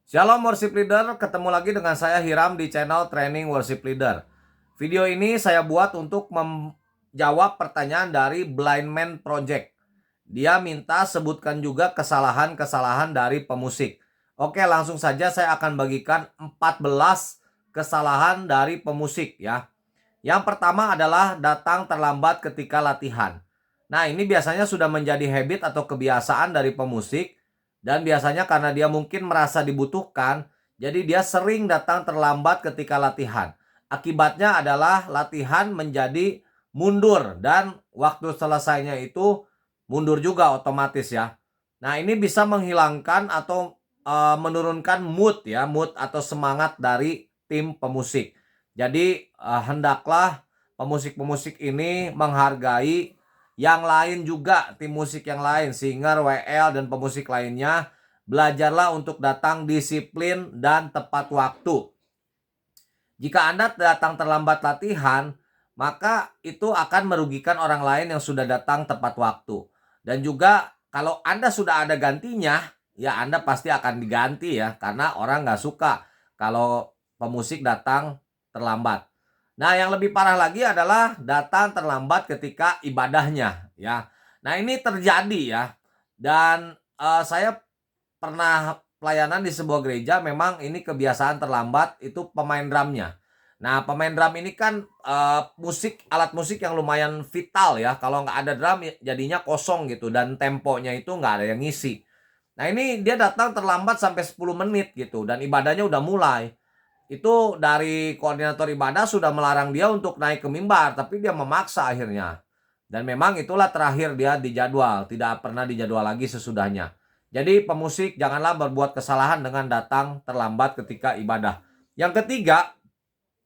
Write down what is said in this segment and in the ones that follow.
Shalom worship leader, ketemu lagi dengan saya Hiram di channel Training Worship Leader. Video ini saya buat untuk menjawab pertanyaan dari Blind Man Project. Dia minta sebutkan juga kesalahan-kesalahan dari pemusik. Oke, langsung saja saya akan bagikan 14 kesalahan dari pemusik ya. Yang pertama adalah datang terlambat ketika latihan. Nah, ini biasanya sudah menjadi habit atau kebiasaan dari pemusik. Dan biasanya karena dia mungkin merasa dibutuhkan, jadi dia sering datang terlambat ketika latihan. Akibatnya adalah latihan menjadi mundur dan waktu selesainya itu mundur juga otomatis ya. Nah, ini bisa menghilangkan atau menurunkan mood ya, mood atau semangat dari tim pemusik. Jadi hendaklah pemusik-pemusik ini menghargai yang lain juga, tim musik yang lain, singer, WL, dan pemusik lainnya. Belajarlah untuk datang disiplin dan tepat waktu. Jika Anda datang terlambat latihan, maka itu akan merugikan orang lain yang sudah datang tepat waktu. Dan juga kalau Anda sudah ada gantinya, ya Anda pasti akan diganti ya, karena orang nggak suka kalau pemusik datang terlambat. Nah, yang lebih parah lagi adalah datang terlambat ketika ibadahnya ya. Nah, ini terjadi ya. Dan saya pernah pelayanan di sebuah gereja, memang ini kebiasaan terlambat itu pemain drumnya. Nah, pemain drum ini kan alat musik yang lumayan vital ya. Kalau nggak ada drum jadinya kosong gitu dan temponya itu nggak ada yang ngisi. Nah, ini dia datang terlambat sampai 10 menit gitu dan ibadahnya udah mulai. Itu dari koordinator ibadah sudah melarang dia untuk naik ke mimbar, tapi dia memaksa akhirnya. Dan memang itulah terakhir dia dijadwal, tidak pernah dijadwal lagi sesudahnya. Jadi pemusik janganlah berbuat kesalahan dengan datang terlambat ketika ibadah. Yang ketiga,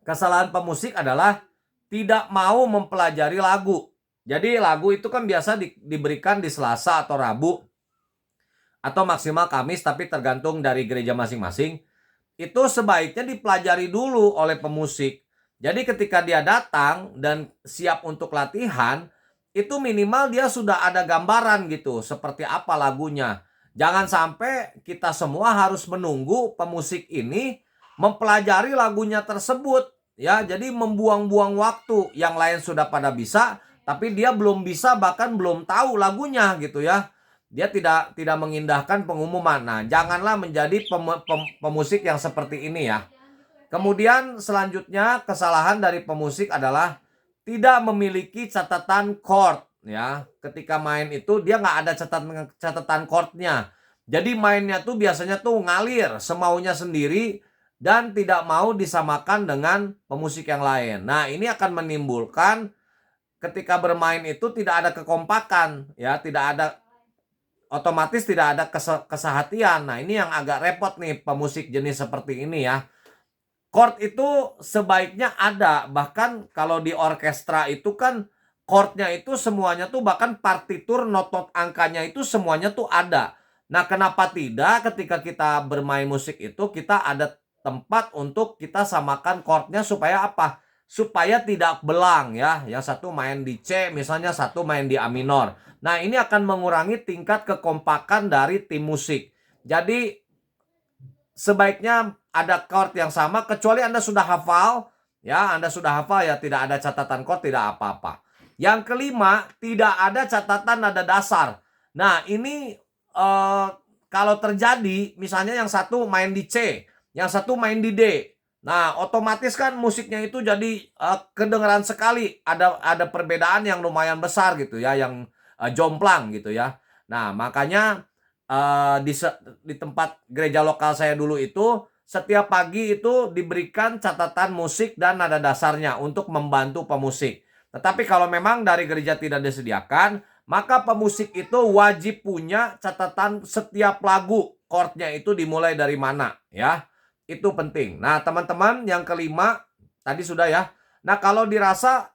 kesalahan pemusik adalah tidak mau mempelajari lagu. Jadi lagu itu kan biasa diberikan di Selasa atau Rabu atau maksimal Kamis, tapi tergantung dari gereja masing-masing. Itu sebaiknya dipelajari dulu oleh pemusik. Jadi ketika dia datang dan siap untuk latihan, itu minimal dia sudah ada gambaran gitu, seperti apa lagunya. Jangan sampai kita semua harus menunggu pemusik ini mempelajari lagunya tersebut. Ya, jadi membuang-buang waktu. Yang lain sudah pada bisa, tapi dia belum bisa, bahkan belum tahu lagunya gitu ya. Dia tidak mengindahkan pengumuman. Nah, janganlah menjadi pemusik yang seperti ini ya. Kemudian selanjutnya kesalahan dari pemusik adalah tidak memiliki catatan chord ya. Ketika main itu dia nggak ada catatan chordnya. Jadi mainnya tuh biasanya tuh ngalir semaunya sendiri dan tidak mau disamakan dengan pemusik yang lain. Nah, ini akan menimbulkan ketika bermain itu tidak ada kekompakan ya, otomatis tidak ada kesehatian. Nah, ini yang agak repot nih pemusik jenis seperti ini ya. Chord itu sebaiknya ada, bahkan kalau di orkestra itu kan chordnya itu semuanya tuh, bahkan partitur not angkanya itu semuanya tuh ada. Nah, kenapa tidak ketika kita bermain musik itu kita ada tempat untuk kita samakan chordnya supaya apa? Supaya tidak belang ya. Yang satu main di C, misalnya satu main di A minor. Nah, ini akan mengurangi tingkat kekompakan dari tim musik. Jadi sebaiknya ada chord yang sama, kecuali Anda sudah hafal ya, Anda sudah hafal ya, tidak ada catatan chord, tidak apa-apa. Yang kelima, tidak ada catatan nada dasar. Nah, ini kalau terjadi misalnya yang satu main di C, yang satu main di D. Nah, otomatis kan musiknya itu jadi kedengeran sekali, ada perbedaan yang lumayan besar gitu ya, yang jomplang gitu ya. Nah, makanya di tempat gereja lokal saya dulu itu setiap pagi itu diberikan catatan musik dan nada dasarnya untuk membantu pemusik. Tetapi kalau memang dari gereja tidak disediakan, maka pemusik itu wajib punya catatan setiap lagu, chordnya itu dimulai dari mana ya. Itu penting. Nah, teman-teman, yang kelima tadi sudah ya. Nah, kalau dirasa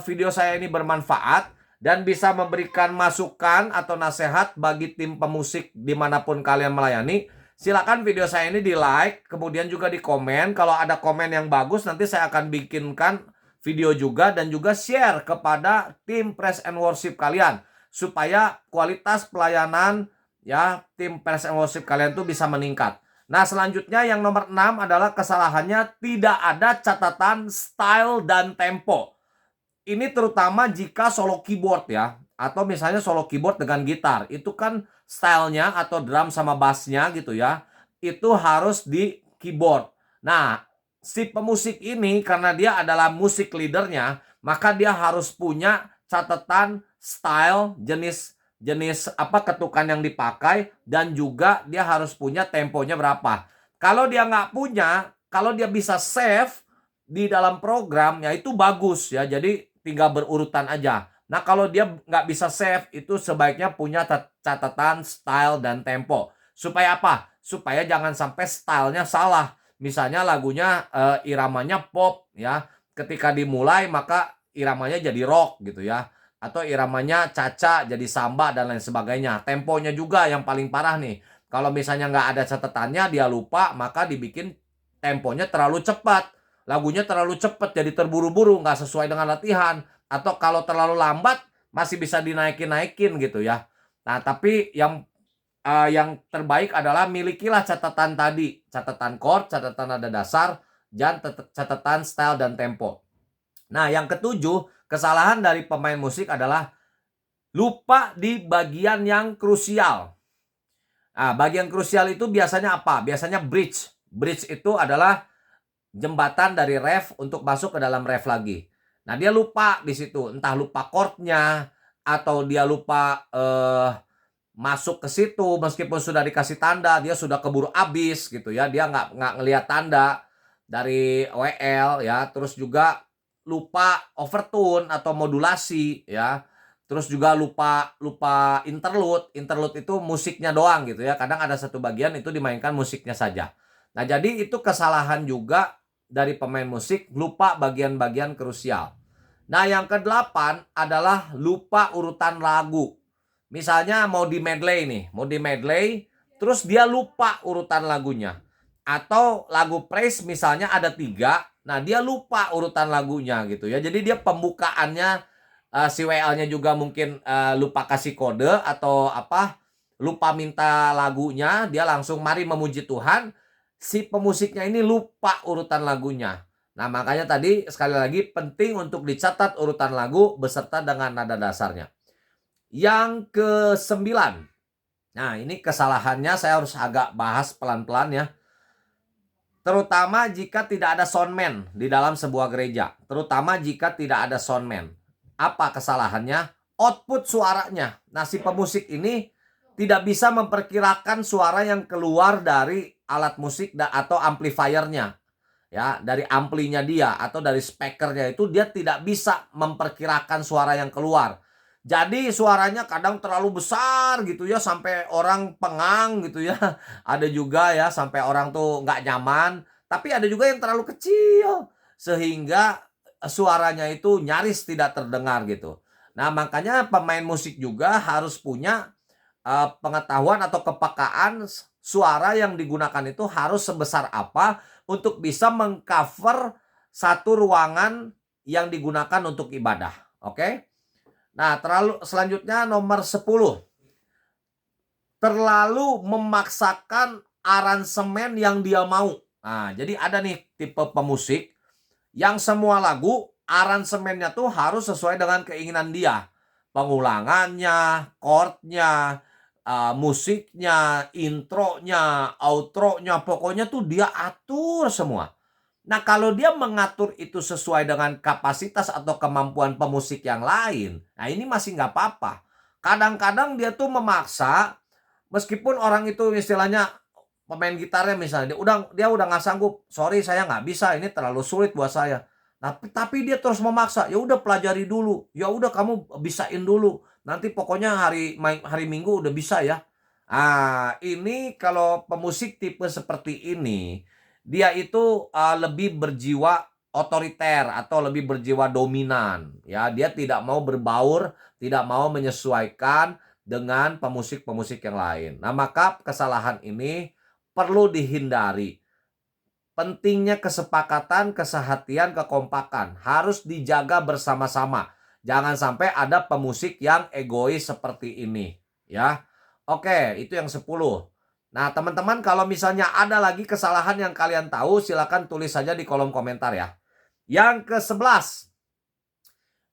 video saya ini bermanfaat dan bisa memberikan masukan atau nasihat bagi tim pemusik dimanapun kalian melayani, silakan video saya ini di like, kemudian juga di komen. Kalau ada komen yang bagus, nanti saya akan bikinkan video juga dan juga share kepada tim Praise and Worship kalian supaya kualitas pelayanan ya tim Praise and Worship kalian tuh bisa meningkat. Nah, selanjutnya yang nomor 6 adalah kesalahannya tidak ada catatan style dan tempo. Ini terutama jika solo keyboard ya, atau misalnya solo keyboard dengan gitar. Itu kan stylenya atau drum sama bassnya gitu ya, itu harus di keyboard. Nah, si pemusik ini karena dia adalah musik leadernya, maka dia harus punya catatan style, jenis apa ketukan yang dipakai, dan juga dia harus punya temponya berapa. Kalau dia nggak punya, kalau dia bisa save di dalam program ya itu bagus ya. Jadi tinggal berurutan aja. Nah, kalau dia nggak bisa save, itu sebaiknya punya catatan style dan tempo. Supaya apa? Supaya jangan sampai stylenya salah. Misalnya lagunya iramanya pop ya. Ketika dimulai maka iramanya jadi rock gitu ya. Atau iramanya caca jadi samba dan lain sebagainya. Temponya juga yang paling parah nih. Kalau misalnya nggak ada catatannya, dia lupa, maka dibikin temponya terlalu cepat. Lagunya terlalu cepat, jadi terburu-buru, nggak sesuai dengan latihan. Atau kalau terlalu lambat, masih bisa dinaikin-naikin gitu ya. Nah, tapi yang terbaik adalah milikilah catatan tadi. Catatan chord, catatan nada dasar, dan catatan style dan tempo. Nah, yang ketujuh, kesalahan dari pemain musik adalah lupa di bagian yang krusial. Nah, bagian krusial itu biasanya apa? Biasanya bridge. Bridge itu adalah jembatan dari ref untuk masuk ke dalam ref lagi. Nah, dia lupa di situ, entah lupa chordnya atau dia lupa masuk ke situ meskipun sudah dikasih tanda, dia sudah keburu abis gitu ya. Dia nggak ngelihat tanda dari WL ya. Terus juga lupa overtune atau modulasi ya. Terus juga lupa interlude. Interlude itu musiknya doang gitu ya. Kadang ada satu bagian itu dimainkan musiknya saja. Nah, jadi itu kesalahan juga dari pemain musik, lupa bagian-bagian krusial. Nah, yang kedelapan adalah lupa urutan lagu. Misalnya mau di medley nih, terus dia lupa urutan lagunya. Atau lagu praise misalnya ada 3, nah dia lupa urutan lagunya gitu ya. Jadi dia pembukaannya si WL-nya juga mungkin lupa kasih kode atau apa, lupa minta lagunya, dia langsung mari memuji Tuhan. Si pemusiknya ini lupa urutan lagunya. Nah, makanya tadi sekali lagi penting untuk dicatat urutan lagu beserta dengan nada dasarnya. Yang ke-9. Nah, ini kesalahannya saya harus agak bahas pelan-pelan ya. Terutama jika tidak ada soundman di dalam sebuah gereja. Terutama jika tidak ada soundman. Apa kesalahannya? Output suaranya. Nah, si pemusik ini tidak bisa memperkirakan suara yang keluar dari alat musik atau amplifiernya. Ya, dari amplinya dia atau dari speakernya itu dia tidak bisa memperkirakan suara yang keluar. Jadi suaranya kadang terlalu besar gitu ya sampai orang pengang gitu ya. Ada juga ya sampai orang tuh nggak nyaman. Tapi ada juga yang terlalu kecil sehingga suaranya itu nyaris tidak terdengar gitu. Nah, makanya pemain musik juga harus punya pengetahuan atau kepekaan suara yang digunakan itu harus sebesar apa untuk bisa mengcover satu ruangan yang digunakan untuk ibadah. Oke? Nah, selanjutnya nomor 10. Terlalu memaksakan aransemen yang dia mau. Nah, jadi ada nih tipe pemusik yang semua lagu aransemennya tuh harus sesuai dengan keinginan dia. Pengulangannya, chordnya, musiknya, intronya, outronya, pokoknya tuh dia atur semua. Nah, kalau dia mengatur itu sesuai dengan kapasitas atau kemampuan pemusik yang lain, nah ini masih nggak apa-apa. Kadang-kadang dia tuh memaksa, meskipun orang itu istilahnya pemain gitarnya misalnya, dia udah nggak sanggup, sorry saya nggak bisa, ini terlalu sulit buat saya. Nah, tapi dia terus memaksa, ya udah pelajari dulu, ya udah kamu bisain dulu, nanti pokoknya hari Minggu udah bisa ya. Ah, ini kalau pemusik tipe seperti ini, dia itu lebih berjiwa otoriter atau lebih berjiwa dominan ya. Dia tidak mau berbaur, tidak mau menyesuaikan dengan pemusik-pemusik yang lain. Nah, maka kesalahan ini perlu dihindari. Pentingnya kesepakatan, kesehatian, kekompakan harus dijaga bersama-sama. Jangan sampai ada pemusik yang egois seperti ini ya. Oke, itu yang 10. Nah, teman-teman kalau misalnya ada lagi kesalahan yang kalian tahu, silakan tulis saja di kolom komentar ya. Yang ke-11,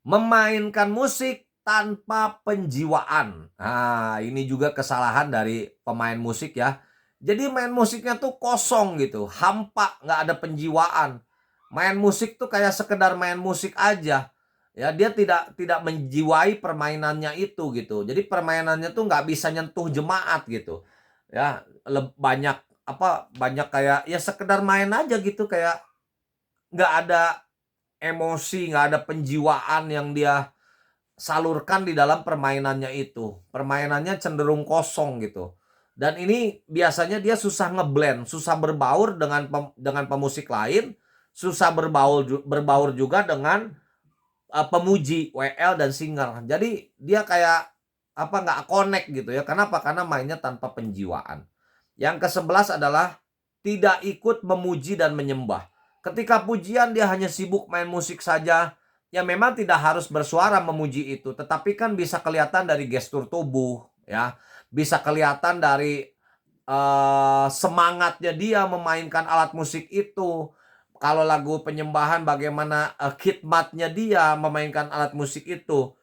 memainkan musik tanpa penjiwaan. Nah, ini juga kesalahan dari pemain musik ya. Jadi main musiknya tuh kosong gitu, hampa, nggak ada penjiwaan. Main musik tuh kayak sekedar main musik aja. Ya, dia tidak menjiwai permainannya itu gitu. Jadi permainannya tuh nggak bisa nyentuh jemaat gitu. Ya, banyak banyak kayak ya sekedar main aja gitu, kayak nggak ada emosi, nggak ada penjiwaan yang dia salurkan di dalam permainannya itu. Permainannya cenderung kosong gitu. Dan ini biasanya dia susah ngeblend, susah berbaur dengan pemusik lain, susah berbaur juga dengan pemuji WL dan singer. Jadi dia kayak nggak connect gitu ya. Kenapa? Karena mainnya tanpa penjiwaan. Yang ke-11 adalah tidak ikut memuji dan menyembah. Ketika pujian dia hanya sibuk main musik saja. Ya memang tidak harus bersuara memuji itu, tetapi kan bisa kelihatan dari gestur tubuh ya. Bisa kelihatan dari semangatnya dia memainkan alat musik itu. Kalau lagu penyembahan bagaimana khidmatnya dia memainkan alat musik itu.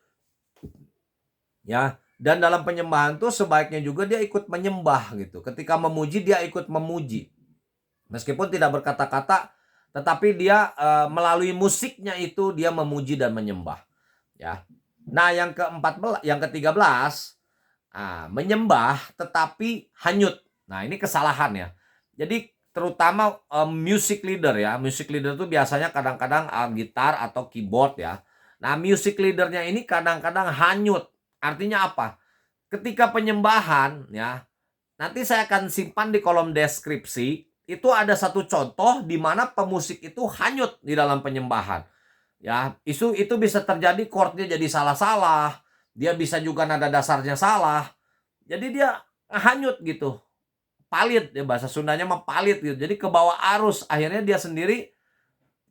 Ya, dan dalam penyembahan tuh sebaiknya juga dia ikut menyembah gitu. Ketika memuji dia ikut memuji. Meskipun tidak berkata-kata, tetapi dia melalui musiknya itu dia memuji dan menyembah. Ya. Nah, yang ke-13, menyembah tetapi hanyut. Nah, ini kesalahan ya. Jadi terutama music leader ya. Music leader itu biasanya kadang-kadang gitar atau keyboard ya. Nah, music leadernya ini kadang-kadang hanyut. Artinya apa? Ketika penyembahan ya, nanti saya akan simpan di kolom deskripsi. Itu ada satu contoh di mana pemusik itu hanyut di dalam penyembahan. Ya, itu bisa terjadi chordnya jadi salah-salah. Dia bisa juga nada dasarnya salah. Jadi dia hanyut gitu. Palit ya, bahasa Sundanya mah palit gitu. Jadi ke bawah arus. Akhirnya dia sendiri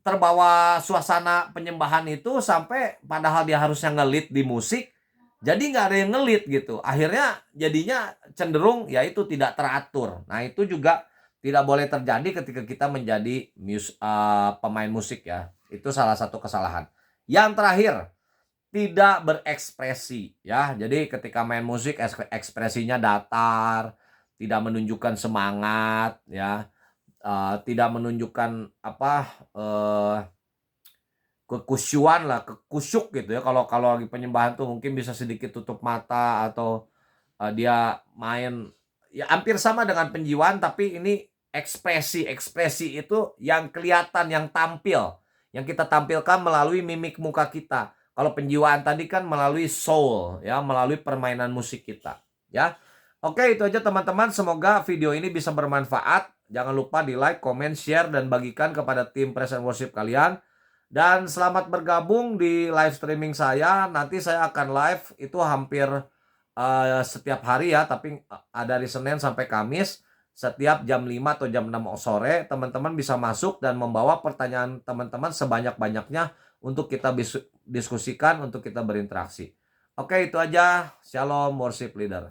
terbawa suasana penyembahan itu sampai padahal dia harusnya ngelit di musik. Jadi nggak ada yang ngelit gitu. Akhirnya jadinya cenderung ya itu tidak teratur. Nah itu juga tidak boleh terjadi ketika kita menjadi pemain musik ya. Itu salah satu kesalahan. Yang terakhir, tidak berekspresi ya. Jadi ketika main musik ekspresinya datar, tidak menunjukkan semangat ya, tidak menunjukkan kekusyuan lah, kekusyuk gitu ya. Kalau kalau lagi penyembahan tuh mungkin bisa sedikit tutup mata atau dia main ya hampir sama dengan penjiwaan, tapi ini ekspresi itu yang kelihatan, yang tampil, yang kita tampilkan melalui mimik muka kita. Kalau penjiwaan tadi kan melalui soul ya, melalui permainan musik kita ya. Oke, itu aja teman-teman, semoga video ini bisa bermanfaat. Jangan lupa di like, comment, share, dan bagikan kepada tim Praise and Worship kalian. Dan selamat bergabung di live streaming saya. Nanti saya akan live itu hampir setiap hari ya, tapi dari Senin sampai Kamis setiap jam 5 atau jam 6 sore. Teman-teman bisa masuk dan membawa pertanyaan teman-teman sebanyak-banyaknya untuk kita diskusikan, untuk kita berinteraksi. Oke, itu aja. Shalom worship leader.